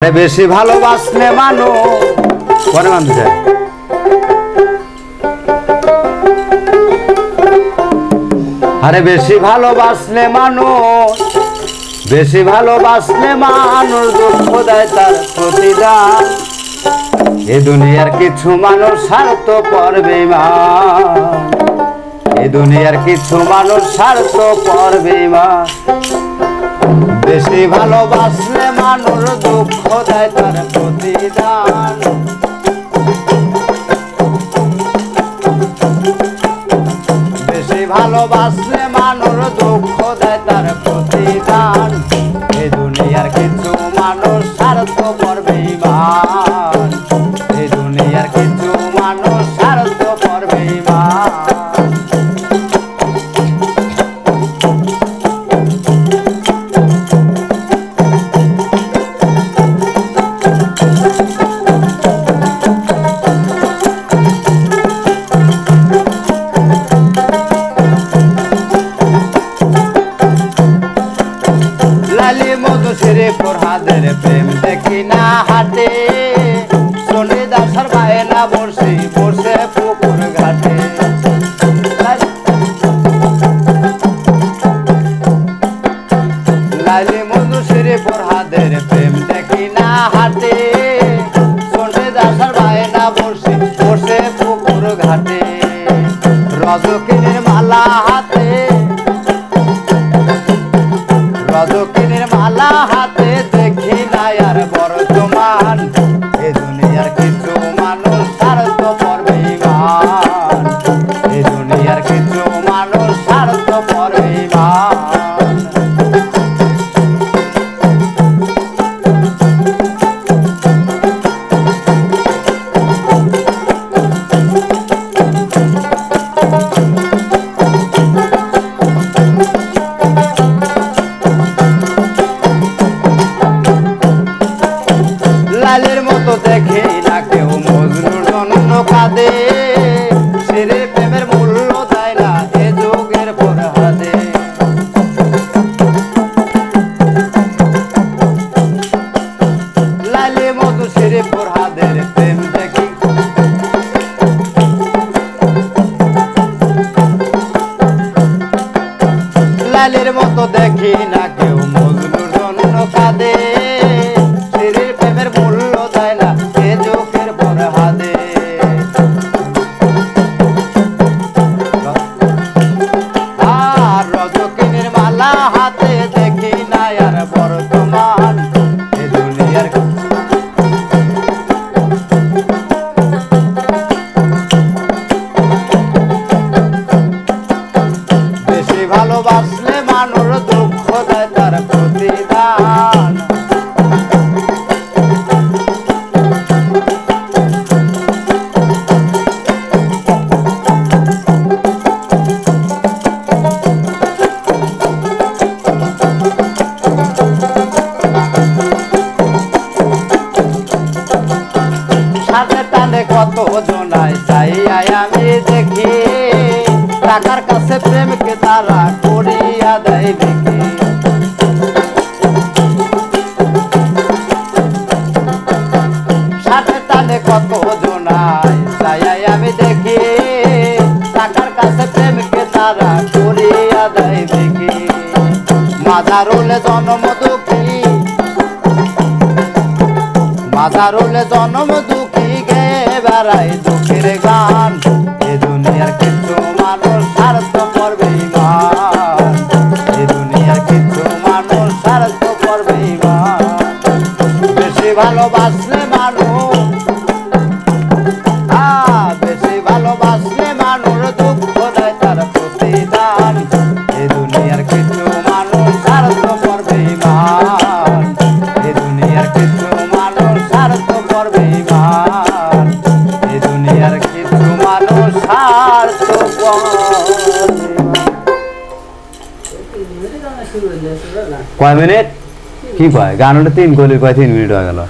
বেশি ভালোবাসলে মানুষ পরে মানতে চায়। আরে বেশি ভালোবাসলে মানুষ, বেশি ভালোবাসলে মানুষ দুঃখ দেয় তার প্রতিদান। এ দুনিয়ার কিছু মানুষ স্বার্থপর বেঈমান, এ দুনিয়ার কিছু মানুষ স্বার্থপর বেঈমান। বেশি ভালোবাসলে মানুষ দুঃখ দেয় তার প্রতিদান। বেশি ভালোবাসলে মানুষ দুঃখ দেয় তার প্রতিদান। এ দুনিয়ার কিছু মানুষ স্বার্থপর বেঈমান, এ দুনিয়ার কিছু মানুষ স্বার্থপর বেঈমান। হাদের প্রেম দেখি না হাটে, শনি দাসর বায়না বসে বসে পুকুর ঘাটে। লালি মধু শ্রীপুর হাদের প্রেম দেখি না হাটে, শনি দাসর বায়না বসে বসে পুকুর ঘাটে। রজকিনীর মালা হাতে, রজকিনীর মালা হাতে দেখি না আর বর্তমান। এ দুনিয়ার কিছু মানুষ স্বার্থপর বেঈমান, এ দুনিয়ার কিছু মানুষ স্বার্থপর বেঈমান। লালের মতো দেখে না কেউ মজনুর জন্য কাঁদে, ছেড়ে প্রেমের মূল্য দেয় না এ যুগের ফরহাদে। লালের মতো ছেড়ে ফরহাদের প্রেম দেখি, লালের মতো দেখি না কেউ মজনুর জন্য কাঁদে, হাতে দেখি না আর বর্তমান। এ দুনিয়ার বেশি ভালোবাসলে মানুষ দুঃখ দেয় তার প্রতিদান। কত জনায় চাই আমি দেখি, টাকার কাছে প্রেমকে তারা করিয়া দেয় বিক্রি। সাথে টানে কত জনায় চাই আমি দেখি, টাকার কাছে প্রেমকে তারা করিয়া দেয় বিক্রি। মাজারুলে জন্ম দুঃখী, মাজারুলে জন্ম দুঃখী গে বেড়াই দুঃখের গান। এ দুনিয়ার কিছু মানুষ স্বার্থপর বেঈমান, এ দুনিয়ার কিছু মানুষ স্বার্থপর বেঈমান। বেশি ভালোবাসলে মানুষ, বেশি ভালোবাসলে মানুষ দুঃখ দেয় তার প্রতিদান। এ দুনিয়ার কিছু মানুষ স্বার্থপর বেঈমান, এ দুনিয়ার কিছু মানুষ স্বার্থপর বেঈমান, এ দুনিয়ার কিছু মানুষ স্বার্থপর। কয় মিনিট কি কয় গানটা 3 গলি কয় 3 মিনিট হয়ে গেল।